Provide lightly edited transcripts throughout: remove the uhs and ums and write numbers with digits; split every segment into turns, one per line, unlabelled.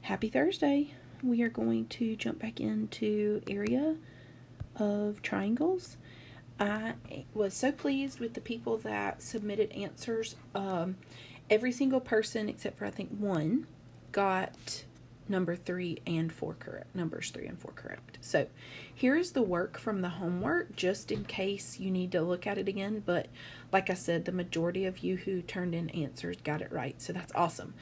Happy Thursday. We are going to jump back into area of triangles. I was so pleased with the people that submitted answers. Every single person except for I think one got number 3 and 4 correct. Numbers 3 and 4 correct. So here is the work from the homework, just in case you need to look at it again. But like I said, the majority of you who turned in answers got it right, so that's awesome.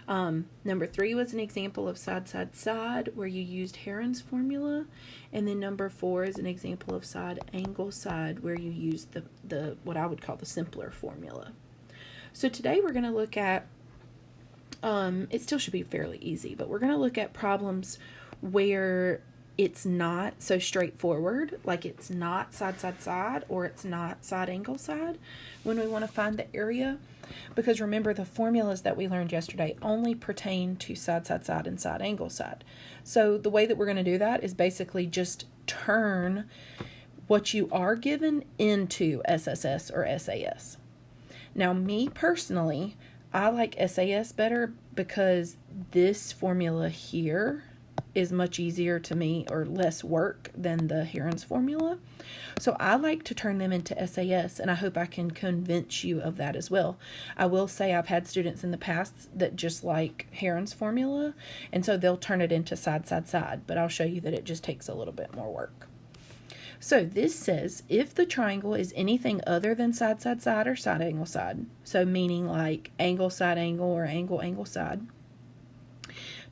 Number 3 was an example of side, side, side, where you used Heron's formula. And then number 4 is an example of side, angle, side, where you used the what I would call the simpler formula. So today we're going to look at, it still should be fairly easy, but we're going to look at problems where it's not so straightforward, like it's not side, side, side, or it's not side, angle, side, when we want to find the area. Because remember, the formulas that we learned yesterday only pertain to side, side, side, and side, angle, side. So the way that we're going to do that is basically just turn what you are given into SSS or SAS. Now, me personally, I like SAS better because this formula here is much easier to me, or less work than the Heron's formula. So I like to turn them into SAS, and I hope I can convince you of that as well. I will say I've had students in the past that just like Heron's formula, and so they'll turn it into side, side, side, but I'll show you that it just takes a little bit more work. So this says if the triangle is anything other than side, side, side, or side, angle, side, so meaning like angle, side, angle, or angle, angle, side,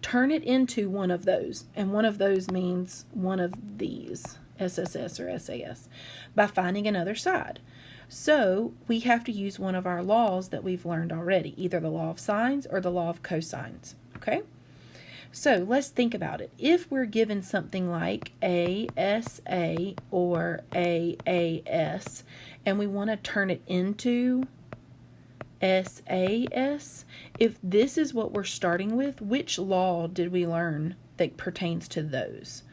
turn it into one of those, and one of those means one of these, SSS or SAS, by finding another side. So we have to use one of our laws that we've learned already, either the law of sines or the law of cosines, okay? So let's think about it. If we're given something like ASA or AAS, and we want to turn it into SAS, if this is what we're starting with, which law did we learn that pertains to those?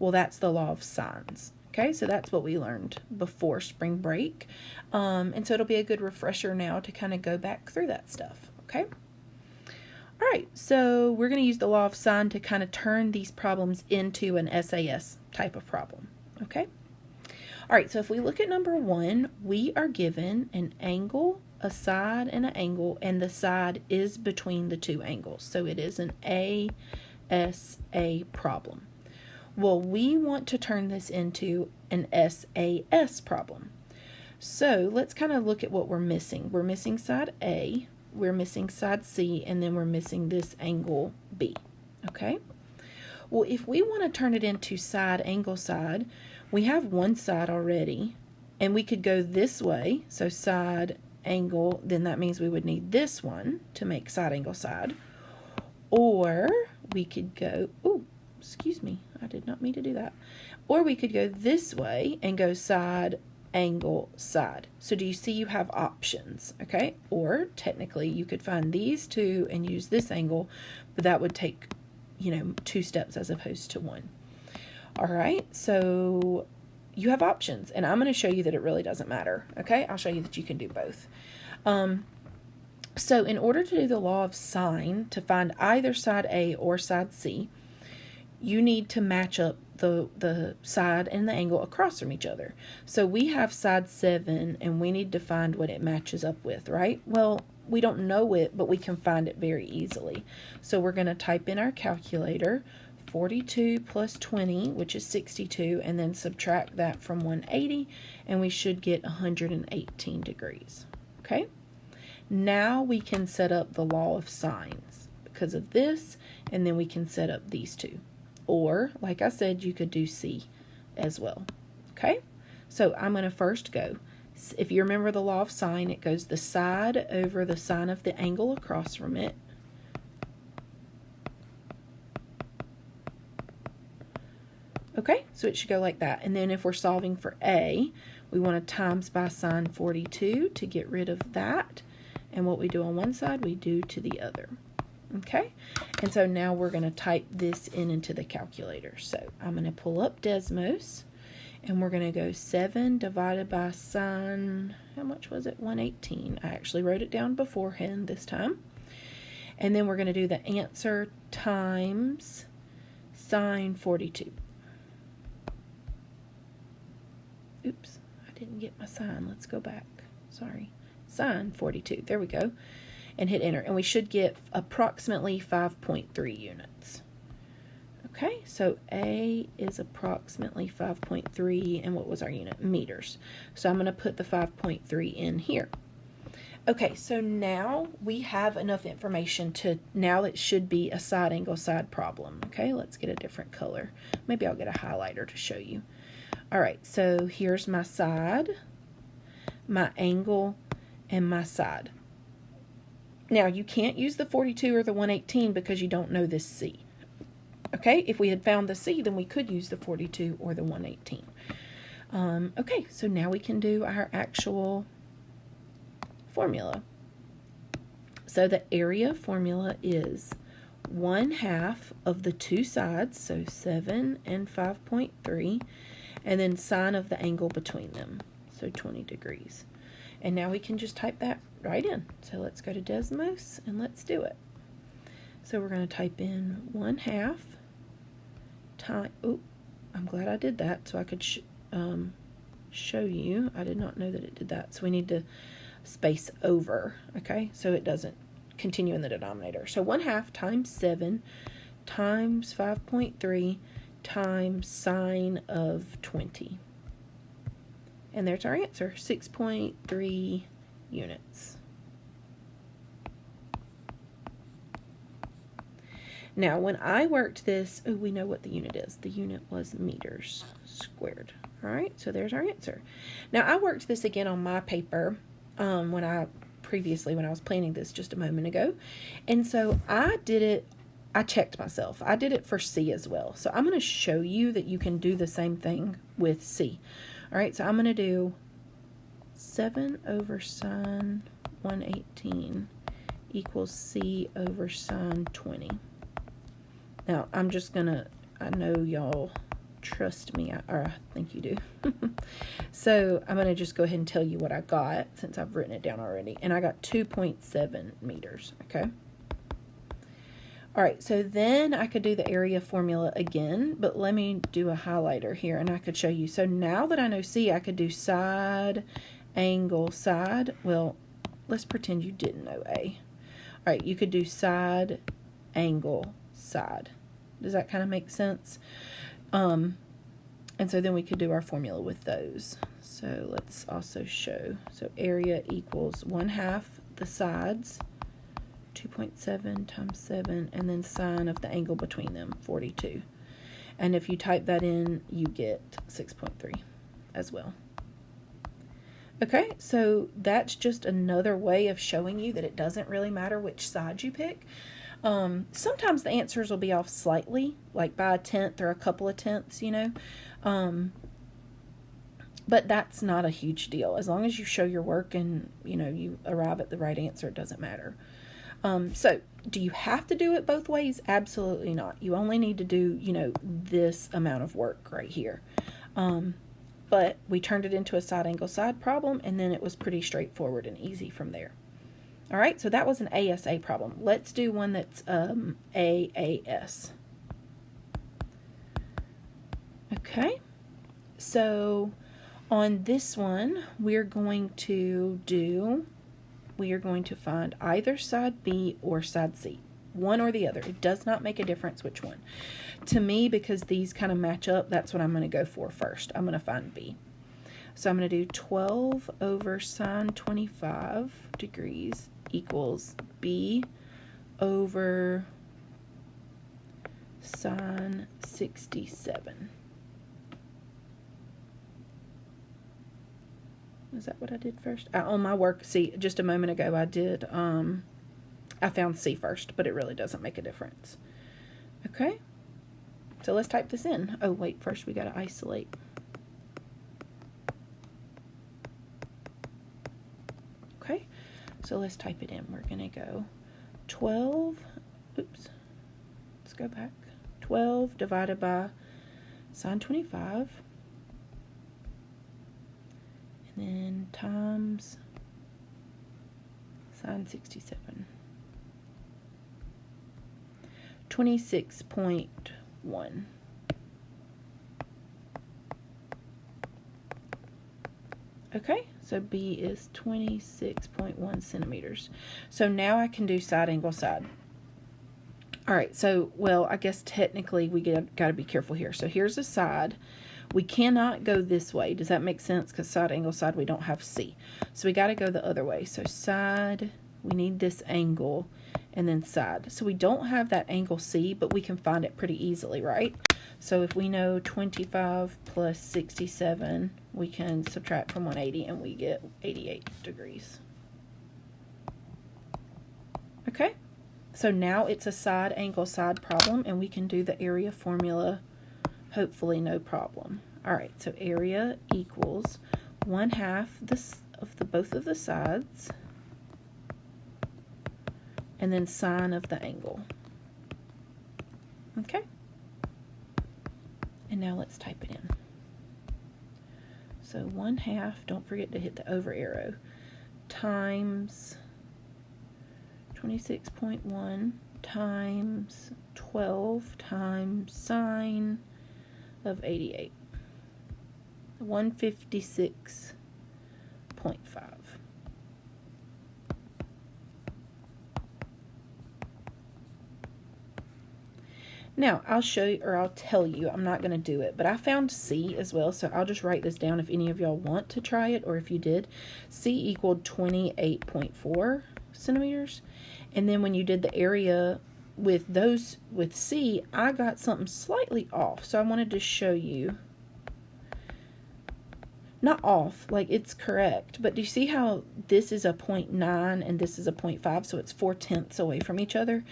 Well, that's the law of sines. Okay, so that's what we learned before spring break. And so it'll be a good refresher now to kind of go back through that stuff. Okay. All right, so we're going to use the law of sine to kind of turn these problems into an SAS type of problem. Okay. All right, so if we look at number 1, we are given an angle, a side, and an angle, and the side is between the two angles. So it is an ASA problem. Well, we want to turn this into an SAS problem. So let's kind of look at what we're missing. We're missing side A, we're missing side C, and then we're missing this angle B. Okay? Well, if we want to turn it into side, angle, side, we have one side already, and we could go this way, so side, angle, then that means we would need this one to make side, angle, side. Or we could go, excuse me, I did not mean to do that. Or we could go this way and go side, angle, side. So do you see you have options, okay? Or technically you could find these two and use this angle, but that would take, 2 steps as opposed to 1. All right, so you have options, and I'm going to show you that it really doesn't matter, okay? I'll show you that you can do both. So in order to do the law of sine, to find either side A or side C, you need to match up the side and the angle across from each other. So we have side 7, and we need to find what it matches up with, right? Well, we don't know it, but we can find it very easily. So we're going to type in our calculator, 42 plus 20, which is 62, and then subtract that from 180, and we should get 118 degrees. Okay? Now we can set up the law of sines because of this, and then we can set up these two. Or, like I said, you could do C as well. Okay? So I'm going to first go. If you remember the law of sine, it goes the side over the sine of the angle across from it. Okay, so it should go like that. And then if we're solving for A, we want to times by sine 42 to get rid of that. And what we do on one side, we do to the other. Okay, and so now we're going to type this into the calculator. So I'm going to pull up Desmos, and we're going to go 7 divided by sine, how much was it? 118. I actually wrote it down beforehand this time. And then we're going to do the answer times sine 42. Oops, I didn't get my sine. Let's go back. Sorry. Sine 42. There we go. And hit enter. And we should get approximately 5.3 units. Okay, so A is approximately 5.3, and what was our unit? Meters. So I'm going to put the 5.3 in here. Okay, so now we have enough information to, now it should be a side angle side problem. Okay, let's get a different color. Maybe I'll get a highlighter to show you. All right, so here's my side, my angle, and my side. Now, you can't use the 42 or the 118 because you don't know this C. Okay, if we had found the C, then we could use the 42 or the 118. Okay, so now we can do our actual formula. So the area formula is 1/2 of the two sides, so 7 and 5.3, and then sine of the angle between them, so 20 degrees. And now we can just type that right in. So let's go to Desmos and let's do it. So we're going to type in 1/2 time, oh, I'm glad I did that so I could show you. I did not know that it did that. So we need to space over, okay, so it doesn't continue in the denominator. So 1/2 times 7 times 5.3 times sine of 20. And there's our answer, 6.3 units. Now, when I worked this, oh, we know what the unit is. The unit was meters squared. All right, so there's our answer. Now, I worked this again on my paper when I was planning this just a moment ago. And so I checked myself. I did it for C as well. So I'm going to show you that you can do the same thing with C. All right, so I'm going to do 7 over sine 118 equals C over sine 20. Now, I'm just going to, I know y'all trust me, or I think you do. So I'm going to just go ahead and tell you what I got since I've written it down already. And I got 2.7 meters, okay? All right, so then I could do the area formula again, but let me do a highlighter here and I could show you. So now that I know C, I could do side, angle, side. Well, let's pretend you didn't know A. All right, you could do side, angle, side. Does that kind of make sense? And so then we could do our formula with those. So let's also show. So area equals 1/2 the sides, 2.7 times 7, and then sine of the angle between them, 42. And if you type that in, you get 6.3 as well. Okay, so that's just another way of showing you that it doesn't really matter which side you pick. Sometimes the answers will be off slightly, like by a tenth or a couple of tenths, you know. But that's not a huge deal. As long as you show your work and, you know, you arrive at the right answer, it doesn't matter. So do you have to do it both ways? Absolutely not. You only need to do, you know, this amount of work right here. But we turned it into a side angle side problem, and then it was pretty straightforward and easy from there. All right, so that was an ASA problem. Let's do one that's AAS. Okay, so on this one, we are going to find either side B or side C. One or the other. It does not make a difference which one. To me, because these kind of match up, that's what I'm going to go for first. I'm going to find B. So I'm going to do 12 over sine 25 degrees equals B over sine 67. Is that what I did first? On my work, see, just a moment ago I did, I found C first, but it really doesn't make a difference. Okay, so let's type this in. Oh, wait, first we got to isolate. Okay, so let's type it in. We're going to go 12, oops, let's go back. 12 divided by sine 25. And then times sine 67. 26.1. Okay, so B is 26.1 centimeters. So now I can do side angle side. All right, so, well, I guess technically we got to be careful here. So here's a side. We cannot go this way. Does that make sense? Because side angle side, we don't have C. So we got to go the other way. So side, we need this angle, and then side. So we don't have that angle C, but we can find it pretty easily, right? So if we know 25 plus 67, we can subtract from 180, and we get 88 degrees. Okay, so now it's a side angle side problem, and we can do the area formula hopefully no problem. All right, so area equals 1/2 of both of the sides, and then sine of the angle. Okay, and now let's type it in. So 1/2, don't forget to hit the over arrow, times 26.1 times 12 times sine of 88, 156.5. Now, I'll show you, or I'll tell you, I'm not going to do it, but I found C as well, so I'll just write this down if any of y'all want to try it, or if you did. C equaled 28.4 centimeters, and then when you did the area with C, I got something slightly off, so I wanted to show you. Not off, like it's correct, but do you see how this is a 0.9 and this is a 0.5, so it's 4/10 away from each other?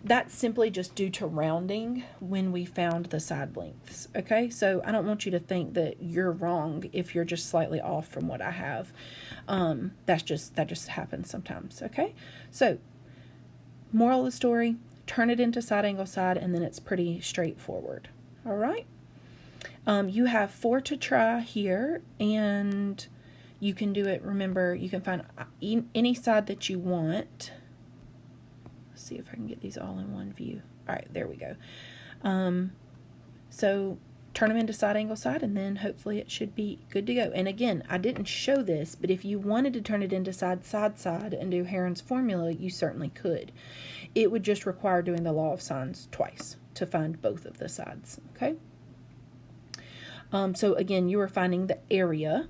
That's simply just due to rounding when we found the side lengths, okay? So I don't want you to think that you're wrong if you're just slightly off from what I have. That just happens sometimes, okay? So, moral of the story, turn it into side angle side, and then it's pretty straightforward, all right? You have 4 to try here, and you can do it. Remember, you can find any side that you want. Let's see if I can get these all in one view. All right, there we go. So turn them into side angle side, and then hopefully it should be good to go. And again, I didn't show this, but if you wanted to turn it into side and do Heron's formula, you certainly could. It would just require doing the law of sines twice to find both of the sides, okay? So again, you are finding the area,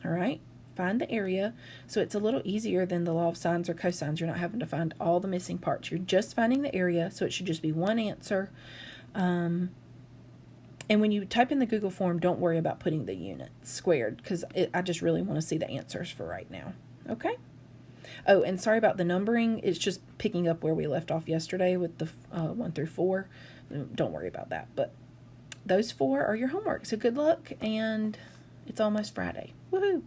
all right? Find the area. So it's a little easier than the law of sines or cosines. You're not having to find all the missing parts. You're just finding the area, so it should just be one answer. And when you type in the Google form, don't worry about putting the units squared, because I just really want to see the answers for right now, okay? Oh, and sorry about the numbering. It's just picking up where we left off yesterday with the 1 through 4. Don't worry about that, but those 4 are your homework. So good luck, and it's almost Friday. Woohoo!